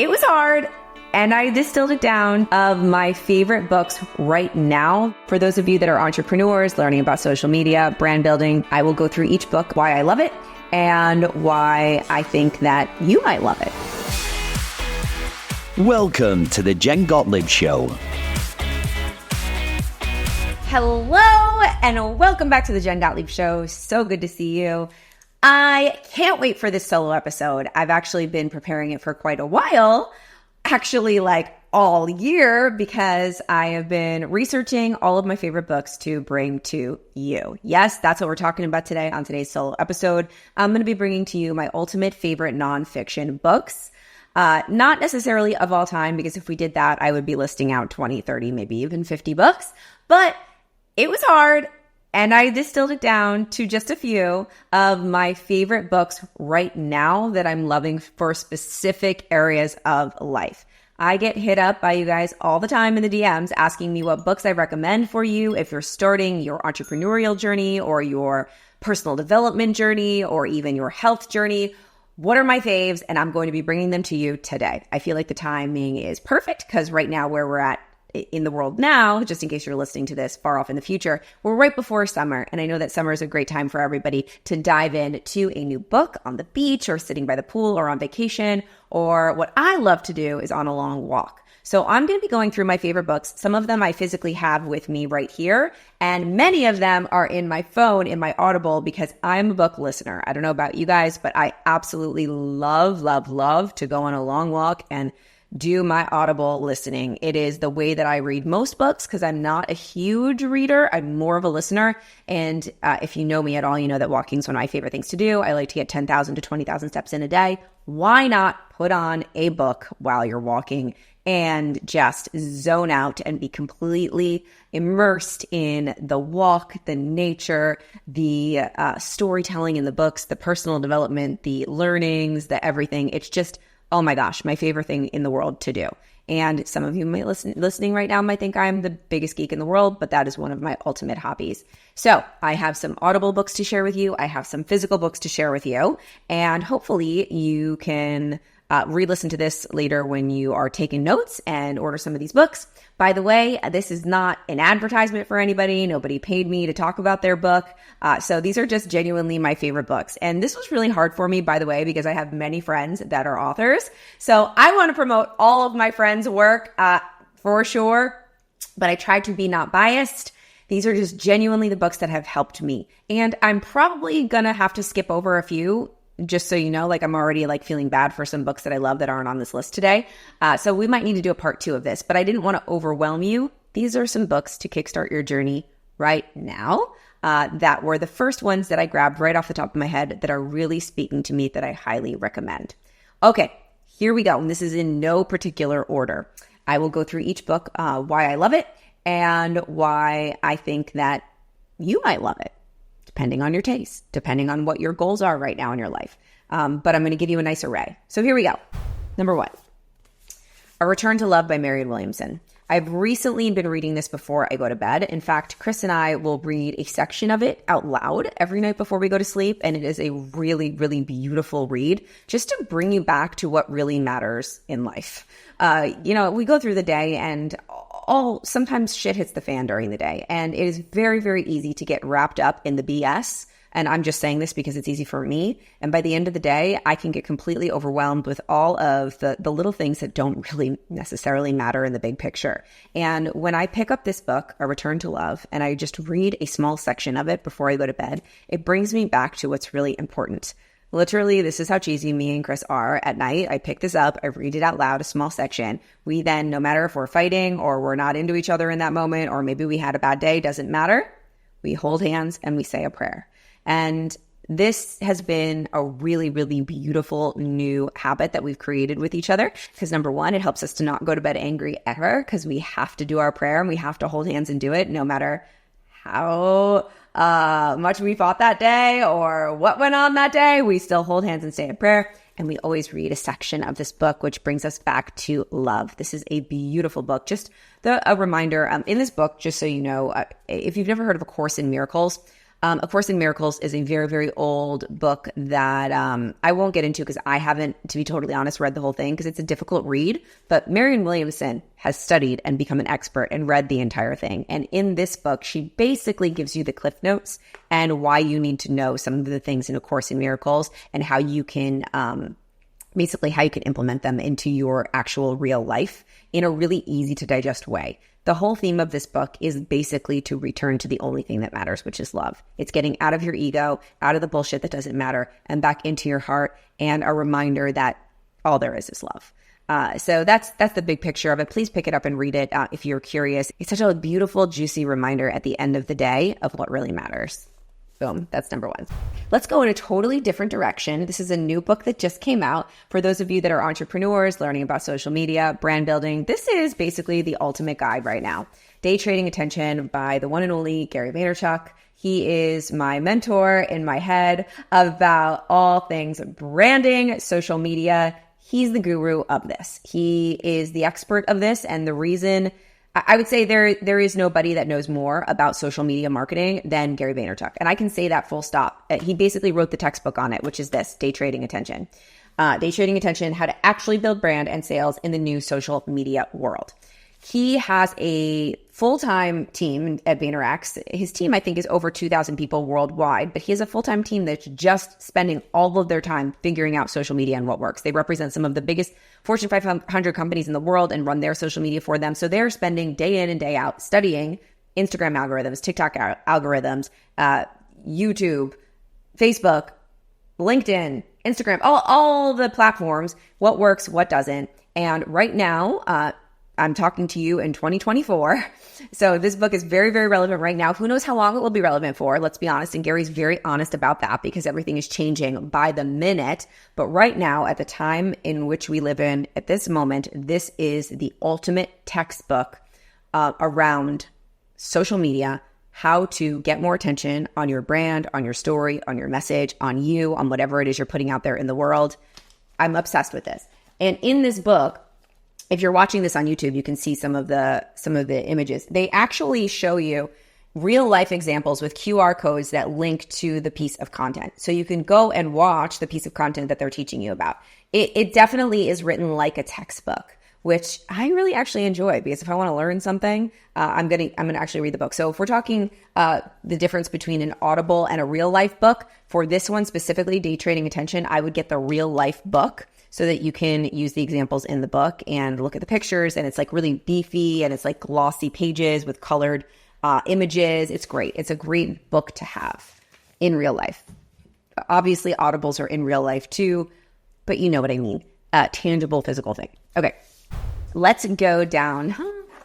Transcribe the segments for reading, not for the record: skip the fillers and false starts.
It was hard, and I distilled it down of my favorite books right now. For those of you that are entrepreneurs, learning about social media, brand building, I will go through each book, why I love it, and why I think that you might love it. Welcome to the Jen Gottlieb Show. Hello, and welcome back to the Jen Gottlieb Show. So good to see you. I can't wait for this solo episode. I've actually been preparing it for quite a while, actually like all year, because I have been researching all of my favorite books to bring to you. Yes, that's what we're talking about today on today's solo episode. I'm going to be bringing to you my ultimate favorite nonfiction books. Not necessarily of all time, because if we did that, I would be listing out 20, 30, maybe even 50 books. But it was hard, and I distilled it down to just a few of my favorite books right now that I'm loving for specific areas of life. I get hit up by you guys all the time in the DMs asking me what books I recommend for you if you're starting your entrepreneurial journey or your personal development journey or even your health journey. What are my faves? And I'm going to be bringing them to you today. I feel like the timing is perfect because right now where we're at in the world now, just in case you're listening to this far off in the future, we're right before summer. And I know that summer is a great time for everybody to dive into a new book on the beach or sitting by the pool or on vacation, or what I love to do is on a long walk. So I'm going to be going through my favorite books. Some of them I physically have with me right here, and many of them are in my phone, in my Audible, because I'm a book listener. I don't know about you guys, but I absolutely love to go on a long walk and do my Audible listening. It is the way that I read most books because I'm not a huge reader. I'm more of a listener. And if you know me at all, you know that walking is one of my favorite things to do. I like to get 10,000 to 20,000 steps in a day. Why not put on a book while you're walking and just zone out and be completely immersed in the walk, the nature, the storytelling in the books, the personal development, the learnings, the everything. It's just, oh my gosh, my favorite thing in the world to do. And some of you might listening right now might think I'm the biggest geek in the world, but that is one of my ultimate hobbies. So I have some Audible books to share with you. I have some physical books to share with you. And hopefully you can re-listen to this later when you are taking notes and order some of these books. By the way, this is not an advertisement for anybody. Nobody paid me to talk about their book. So these are just genuinely my favorite books. And this was really hard for me, by the way, because I have many friends that are authors. So I want to promote all of my friends' work for sure, but I tried to be not biased. These are just genuinely the books that have helped me. And I'm probably going to have to skip over a few, just so you know, like I'm already like feeling bad for some books that I love that aren't on this list today. So we might need to do a part 2 of this, but I didn't want to overwhelm you. These are some books to kickstart your journey right now that were the first ones that I grabbed right off the top of my head that are really speaking to me that I highly recommend. Okay, here we go. And this is in no particular order. I will go through each book, why I love it and why I think that you might love it, depending on your taste, depending on what your goals are right now in your life. But I'm going to give you a nice array. So here we go. Number 1, A Return to Love by Marianne Williamson. I've recently been reading this before I go to bed. In fact, Chris and I will read a section of it out loud every night before we go to sleep. And it is a really, really beautiful read just to bring you back to what really matters in life. We go through the day and sometimes shit hits the fan during the day. And it is very, very easy to get wrapped up in the BS. And I'm just saying this because it's easy for me. And by the end of the day, I can get completely overwhelmed with all of the little things that don't really necessarily matter in the big picture. And when I pick up this book, A Return to Love, and I just read a small section of it before I go to bed, it brings me back to what's really important. Literally, this is how cheesy me and Chris are at night. I pick this up, I read it out loud, a small section. We then, no matter if we're fighting or we're not into each other in that moment, or maybe we had a bad day, doesn't matter. We hold hands and we say a prayer. And this has been a really, really beautiful new habit that we've created with each other. Because number 1, it helps us to not go to bed angry ever, because we have to do our prayer and we have to hold hands and do it no matter how much we fought that day or what went on that day. We still hold hands and say a prayer. And we always read a section of this book, which brings us back to love. This is a beautiful book. Just a reminder, in this book, just so you know, if you've never heard of A Course in Miracles, A Course in Miracles is a very, very old book that I won't get into because I haven't, to be totally honest, read the whole thing because it's a difficult read. But Marianne Williamson has studied and become an expert and read the entire thing. And in this book, she basically gives you the cliff notes and why you need to know some of the things in A Course in Miracles and how you can basically how you can implement them into your actual real life in a really easy to digest way. The whole theme of this book is basically to return to the only thing that matters, which is love. It's getting out of your ego, out of the bullshit that doesn't matter, and back into your heart, and a reminder that all there is love. So that's the big picture of it. Please pick it up and read it if you're curious. It's such a beautiful, juicy reminder at the end of the day of what really matters. Boom, that's number one. Let's go in a totally different direction. This is a new book that just came out. For those of you that are entrepreneurs, learning about social media, brand building, this is basically the ultimate guide right now. Day Trading Attention by the one and only Gary Vaynerchuk. He is my mentor in my head about all things branding, social media. He's the guru of this. He is the expert of this, and the reason I would say there is nobody that knows more about social media marketing than Gary Vaynerchuk. And I can say that full stop. He basically wrote the textbook on it, which is this, Day Trading Attention. Day Trading Attention, how to actually build brand and sales in the new social media world. He has a full-time team at Vaynerchuk. His team, I think, is over 2,000 people worldwide, but he has a full-time team that's just spending all of their time figuring out social media and what works. They represent some of the biggest Fortune 500 companies in the world and run their social media for them. So they're spending day in and day out studying Instagram algorithms, TikTok algorithms, YouTube, Facebook, LinkedIn, Instagram, all the platforms, what works, what doesn't. And right now, I'm talking to you in 2024. So this book is very, very relevant right now. Who knows how long it will be relevant for? Let's be honest. And Gary's very honest about that because everything is changing by the minute. But right now, at the time in which we live in, at this moment, this is the ultimate textbook around social media, how to get more attention on your brand, on your story, on your message, on you, on whatever it is you're putting out there in the world. I'm obsessed with this. And in this book, if you're watching this on YouTube, you can see some of the images. They actually show you real life examples with QR codes that link to the piece of content. So you can go and watch the piece of content that they're teaching you about. It definitely is written like a textbook, which I really actually enjoy because if I want to learn something, I'm gonna actually read the book. So if we're talking the difference between an Audible and a real life book, for this one specifically, Day Trading Attention, I would get the real life book, so that you can use the examples in the book and look at the pictures. And it's like really beefy and it's like glossy pages with colored images. It's great. It's a great book to have in real life. Obviously, Audibles are in real life too, but you know what I mean. Tangible, physical thing. Okay, let's go down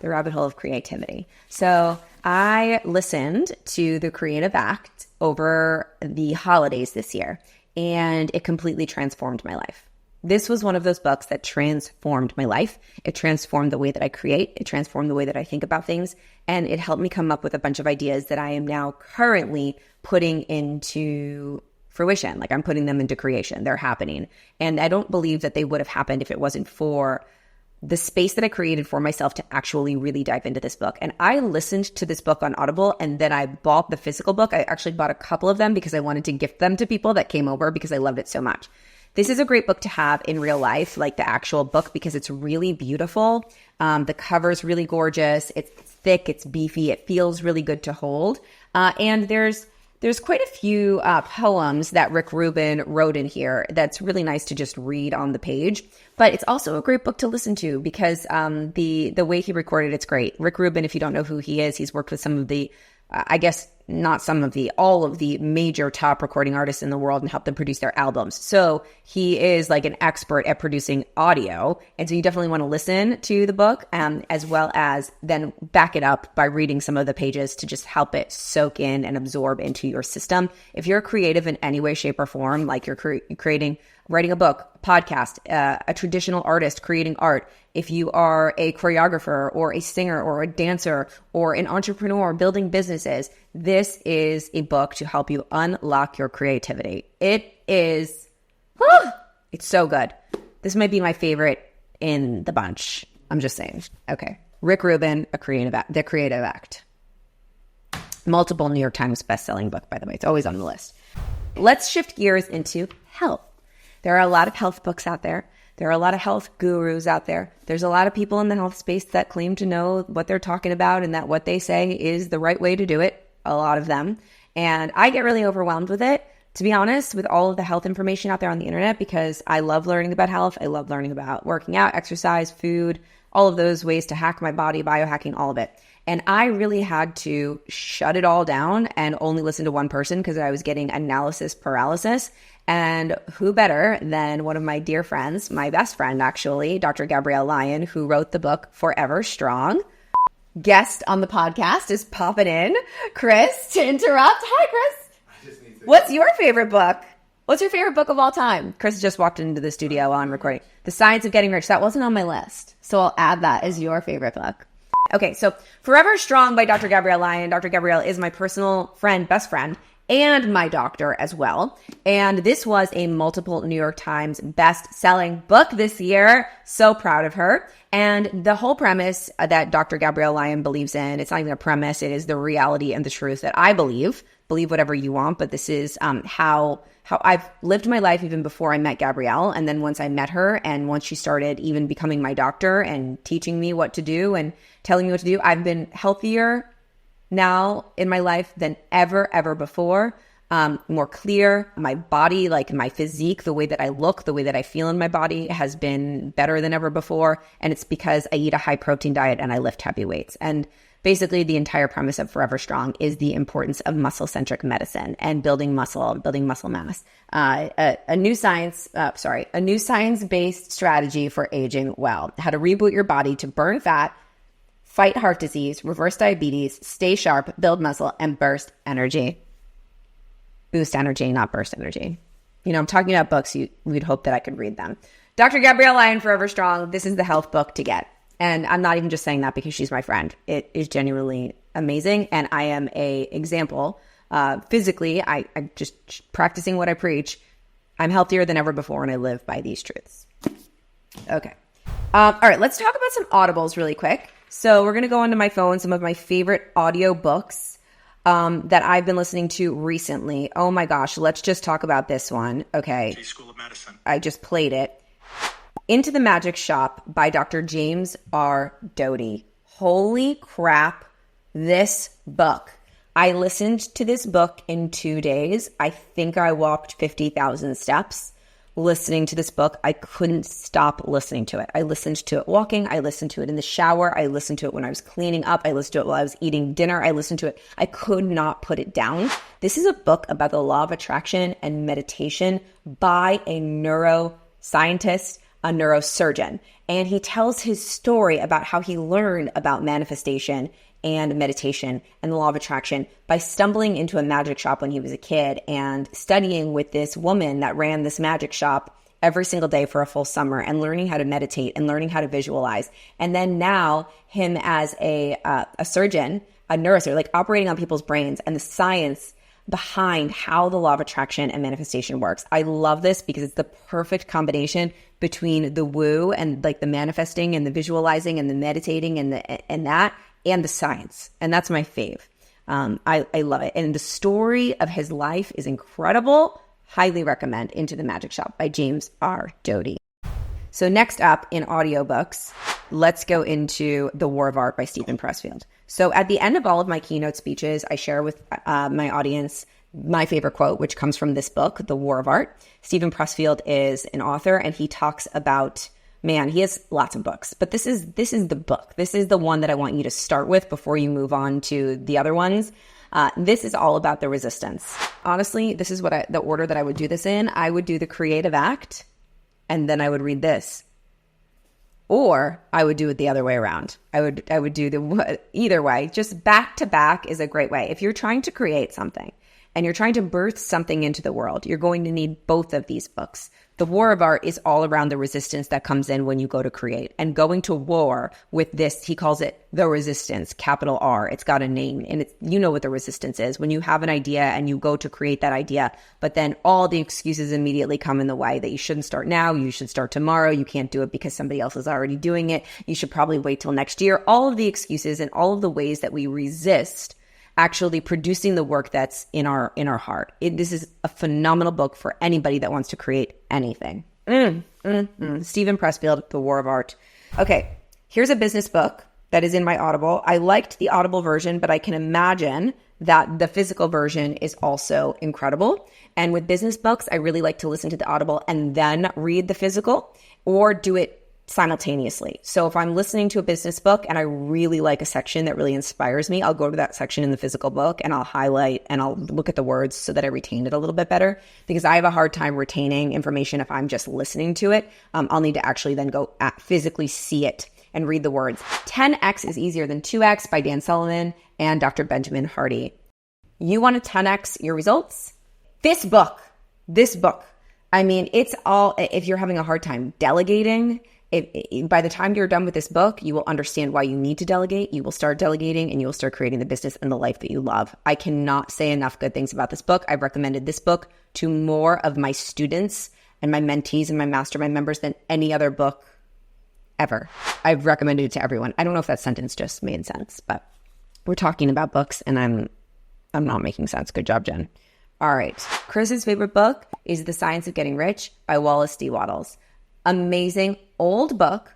the rabbit hole of creativity. So I listened to The Creative Act over the holidays this year, and it completely transformed my life. This was one of those books that transformed my life. It transformed the way that I create. It transformed the way that I think about things. And it helped me come up with a bunch of ideas that I am now currently putting into fruition. Like I'm putting them into creation. They're happening. And I don't believe that they would have happened if it wasn't for the space that I created for myself to actually really dive into this book. And I listened to this book on Audible, and then I bought the physical book. I actually bought a couple of them because I wanted to gift them to people that came over because I loved it so much. This is a great book to have in real life, like the actual book, because it's really beautiful. The cover's really gorgeous. It's thick. It's beefy. It feels really good to hold. And there's quite a few poems that Rubin wrote in here that's really nice to just read on the page. But it's also a great book to listen to because the way he recorded it's great. Rubin, if you don't know who he is, he's worked with some of the all of the major top recording artists in the world and helped them produce their albums. So he is like an expert at producing audio. And so you definitely want to listen to the book as well as then back it up by reading some of the pages to just help it soak in and absorb into your system. If you're creative in any way, shape, or form, like you're writing a book, podcast, a traditional artist creating art, if you are a choreographer or a singer or a dancer or an entrepreneur building businesses, this is a book to help you unlock your creativity. It's so good. This might be my favorite in the bunch. I'm just saying. Okay. Rubin, The Creative Act. Multiple New York Times bestselling book, by the way. It's always on the list. Let's shift gears into health. There are a lot of health books out there. There are a lot of health gurus out there. There's a lot of people in the health space that claim to know what they're talking about and that what they say is the right way to do it, a lot of them. And I get really overwhelmed with it, to be honest, with all of the health information out there on the internet, because I love learning about health. I love learning about working out, exercise, food, all of those ways to hack my body, biohacking, all of it. And I really had to shut it all down and only listen to one person because I was getting analysis paralysis. And who better than one of my dear friends, my best friend actually, Dr. Gabrielle Lyon, who wrote the book Forever Strong. Guest on the podcast is popping in, Chris, to interrupt. Hi, Chris. What's your favorite book? What's your favorite book of all time? Chris just walked into the studio while I'm recording. The Science of Getting Rich. That wasn't on my list, so I'll add that as your favorite book. Okay, so Forever Strong by Dr. Gabrielle Lyon. Dr. Gabrielle is my personal friend, best friend, and my doctor as well. And this was a multiple New York Times best-selling book this year. So proud of her. And the whole premise that Dr. Gabrielle Lyon believes in, it's not even a premise, it is the reality and the truth that I believe. Believe whatever you want, but this is how I've lived my life even before I met Gabrielle. And then once I met her and once she started even becoming my doctor and teaching me what to do and telling me what to do, I've been healthier now in my life than ever before. More clear. My body, like my physique, the way that I look, the way that I feel in my body has been better than ever before. And it's because I eat a high protein diet and I lift heavy weights. And basically the entire premise of Forever Strong is the importance of muscle-centric medicine and building muscle mass. A new science-based strategy for aging well. How to reboot your body to burn fat, fight heart disease, reverse diabetes, stay sharp, build muscle, and burst energy. Boost energy, not burst energy. You know, I'm talking about books. We'd hope that I could read them. Dr. Gabrielle Lyon, Forever Strong. This is the health book to get. And I'm not even just saying that because she's my friend. It is genuinely amazing. And I am a example. Physically, I'm just practicing what I preach. I'm healthier than ever before, and I live by these truths. Okay. All right, let's talk about some audibles really quick. So we're going to go onto my phone, some of my favorite audio books that I've been listening to recently. Oh my gosh, let's just talk about this one. Okay. School of Medicine. I just played it. Into the Magic Shop by Dr. James R. Doty. Holy crap, this book. I listened to this book in 2 days. I think I walked 50,000 steps listening to this book. I couldn't stop listening to it. I listened to it walking. I listened to it in the shower. I listened to it when I was cleaning up. I listened to it while I was eating dinner. I listened to it. I could not put it down. This is a book about the law of attraction and meditation by a neuroscientist, a neurosurgeon. And he tells his story about how he learned about manifestation and meditation and the law of attraction by stumbling into a magic shop when he was a kid and studying with this woman that ran this magic shop every single day for a full summer and learning how to meditate and learning how to visualize. And then now him as a surgeon, a neurosurgeon, like operating on people's brains and the science behind how the law of attraction and manifestation works. I love this because it's the perfect combination between the woo and like the manifesting and the visualizing and the meditating and the science. And that's my fave. I love it. And the story of his life is incredible. Highly recommend Into the Magic Shop by James R. Doty. So next up in audiobooks, let's go into The War of Art by Steven Pressfield. So at the end of all of my keynote speeches, I share with my audience my favorite quote, which comes from this book, The War of Art. Steven Pressfield is an author, and he talks about, man, he has lots of books, but this is the book. This is the one that I want you to start with before you move on to the other ones. This is all about the resistance. Honestly, this is the order that I would do this in. I would do the creative act, and then I would read this. Or I would do it the other way around. I would do either way. Just back to back is a great way. If you're trying to create something and you're trying to birth something into the world, you're going to need both of these books. The War of Art is all around the resistance that comes in when you go to create. And going to war with this, he calls it the resistance, capital R. It's got a name, and you know what the resistance is. When you have an idea and you go to create that idea, but then all the excuses immediately come in the way that you shouldn't start now, you should start tomorrow, you can't do it because somebody else is already doing it, you should probably wait till next year. All of the excuses and all of the ways that we resist actually producing the work that's in our heart. This is a phenomenal book for anybody that wants to create anything. Steven Pressfield, The War of Art. Okay, here's a business book that is in my Audible. I liked the Audible version, but I can imagine that the physical version is also incredible. And with business books, I really like to listen to the Audible and then read the physical, or do it simultaneously. So if I'm listening to a business book and I really like a section that really inspires me, I'll go to that section in the physical book and I'll highlight and I'll look at the words so that I retain it a little bit better, because I have a hard time retaining information if I'm just listening to it. I'll need to actually then go physically see it and read the words. 10x is easier than 2x by Dan Sullivan and Dr. Benjamin Hardy. You want to 10x your results? This book, I mean, it's all, if you're having a hard time delegating, by the time you're done with this book, you will understand why you need to delegate. You will start delegating and you will start creating the business and the life that you love. I cannot say enough good things about this book. I've recommended this book to more of my students and my mentees and my mastermind members than any other book ever. I've recommended it to everyone. I don't know if that sentence just made sense, but we're talking about books and I'm not making sense. Good job, Jen. All right. Chris's favorite book is The Science of Getting Rich by Wallace D. Wattles. Amazing old book,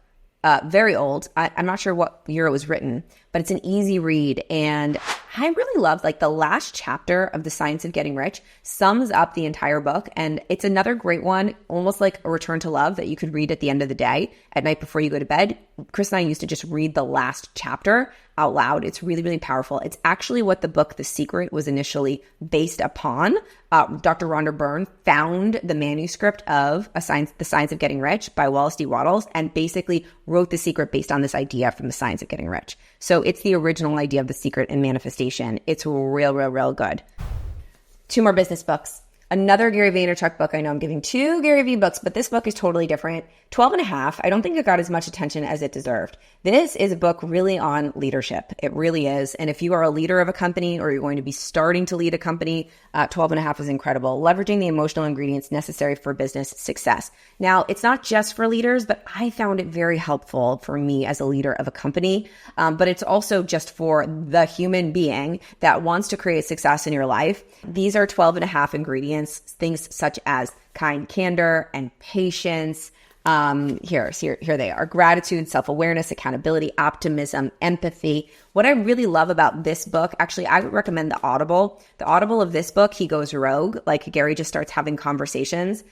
very old. I'm not sure what year it was written, but it's an easy read. And I really love like the last chapter of The Science of Getting Rich sums up the entire book. And it's another great one, almost like a return to love that you could read at the end of the day at night before you go to bed. Chris and I used to just read the last chapter out loud. It's really, really powerful. It's actually what the book, The Secret, was initially based upon. Dr. Rhonda Byrne found the manuscript of The Science of Getting Rich by Wallace D. Wattles and basically wrote The Secret based on this idea from The Science of Getting Rich. So it's the original idea of The Secret and manifestation. It's real good. 2 more business books. Another Gary Vaynerchuk book. I know I'm giving 2 Gary V books, but this book is totally different. 12 and a half. I don't think it got as much attention as it deserved. This is a book really on leadership. It really is. And if you are a leader of a company or you're going to be starting to lead a company, 12 and a half is incredible. Leveraging the emotional ingredients necessary for business success. Now, it's not just for leaders, but I found it very helpful for me as a leader of a company. But it's also just for the human being that wants to create success in your life. These are 12 and a half ingredients, things such as kind candor and patience. Here they are: gratitude, self-awareness, accountability, optimism, empathy. What I really love about this book, actually, I would recommend the Audible. The Audible of this book, he goes rogue. Like Gary just starts having conversations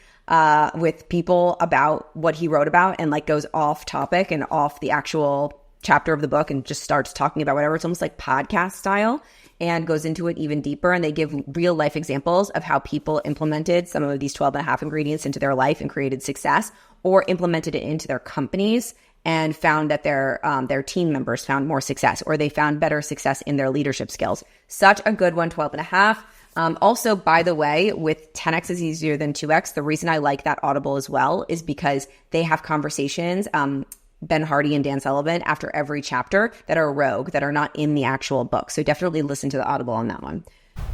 with people about what he wrote about and like goes off topic and off the actual chapter of the book and just starts talking about whatever. It's almost like podcast style and goes into it even deeper. And they give real life examples of how people implemented some of these 12 and a half ingredients into their life and created success, or implemented it into their companies and found that their team members found more success, or they found better success in their leadership skills. Such a good one, 12 and a half. Also, by the way, with 10x is easier than 2x, the reason I like that Audible as well is because they have conversations, Ben Hardy and Dan Sullivan, after every chapter that are rogue, that are not in the actual book. So definitely listen to the Audible on that one.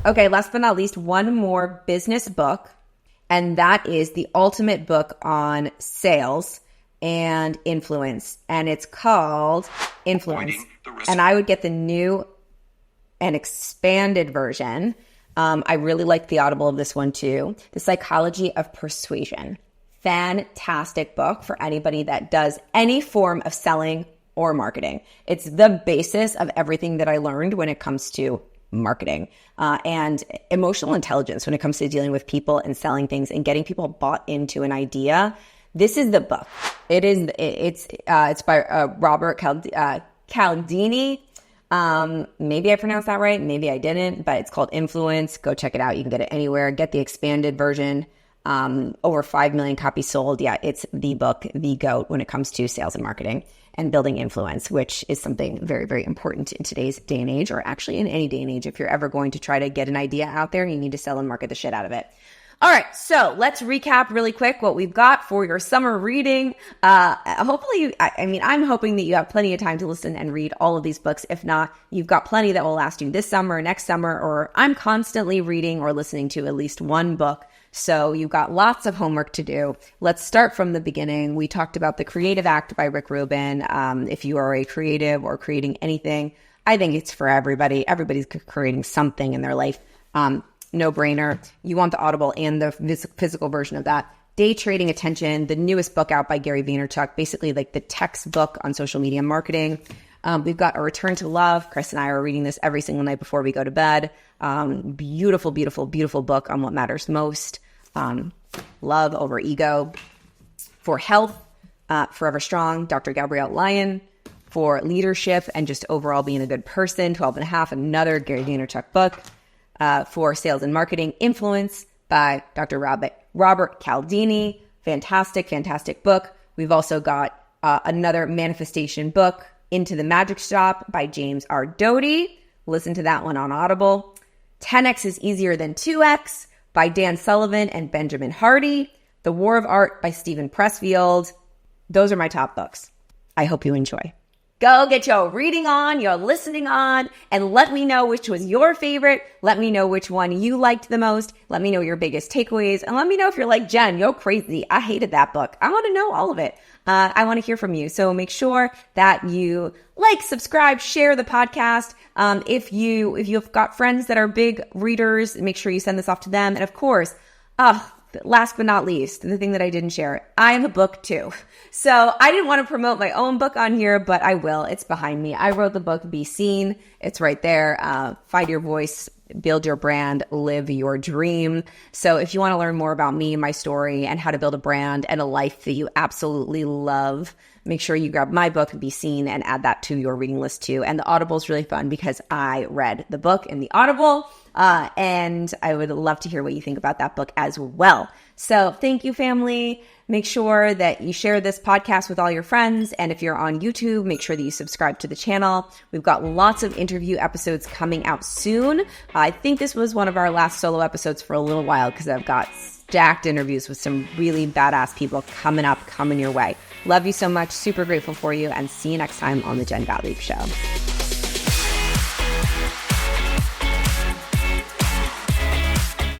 Okay, last but not least, one more business book, and that is the ultimate book on sales and influence. And it's called Influence. And I would get the new and expanded version. I really like the Audible of this one too. The Psychology of Persuasion. Fantastic book for anybody that does any form of selling or marketing. It's the basis of everything that I learned when it comes to marketing and emotional intelligence when it comes to dealing with people and selling things and getting people bought into an idea. This is the book. It's by Robert Cialdini. Maybe I pronounced that right. Maybe I didn't, but it's called Influence. Go check it out. You can get it anywhere. Get the expanded version. Over 5 million copies sold. Yeah, it's the book, the GOAT when it comes to sales and marketing and building influence, which is something very, very important in today's day and age, or actually in any day and age. If you're ever going to try to get an idea out there, you need to sell and market the shit out of it. All right, so let's recap really quick what we've got for your summer reading. Hopefully, I'm hoping that you have plenty of time to listen and read all of these books. If not, you've got plenty that will last you this summer, next summer, or I'm constantly reading or listening to at least one book. So you've got lots of homework to do. Let's start from the beginning. We talked about The Creative Act by Rick Rubin. If you are a creative or creating anything, I think it's for everybody. Everybody's creating something in their life. No brainer. You want the Audible and the physical version of that. Day Trading Attention, the newest book out by Gary Vaynerchuk, basically like the textbook on social media marketing. We've got A Return to Love. Chris and I are reading this every single night before we go to bed. Beautiful, beautiful, beautiful book on what matters most. Love over ego. For health, Forever Strong, Dr. Gabrielle Lyon. For leadership and just overall being a good person, 12 and a half, another Gary Vaynerchuk book. For sales and marketing, Influence by Dr. Robert Cialdini. Fantastic, fantastic book. We've also got another manifestation book, Into the Magic Shop by James R. Doty. Listen to that one on Audible. 10X is Easier Than 2X by Dan Sullivan and Benjamin Hardy. The War of Art by Steven Pressfield. Those are my top books. I hope you enjoy. Go get your reading on, your listening on, and let me know which was your favorite. Let me know which one you liked the most. Let me know your biggest takeaways. And let me know if you're like, Jen, you're crazy. I hated that book. I want to know all of it. I want to hear from you. So make sure that you like, subscribe, share the podcast. If you've got friends that are big readers, make sure you send this off to them. And of course, last but not least, the thing that I didn't share, I have a book too. So I didn't want to promote my own book on here, but I will. It's behind me. I wrote the book, Be Seen. It's right there. Find your voice, build your brand, live your dream. So if you want to learn more about me, my story, and how to build a brand and a life that you absolutely love, make sure you grab my book, Be Seen, and add that to your reading list too. And the Audible is really fun because I read the book in the Audible, and I would love to hear what you think about that book as well. So thank you, family. Make sure that you share this podcast with all your friends. And if you're on YouTube, make sure that you subscribe to the channel. We've got lots of interview episodes coming out soon. I think this was one of our last solo episodes for a little while because I've got stacked interviews with some really badass people coming your way. Love you so much. Super grateful for you. And see you next time on the Jen Gottlieb Show.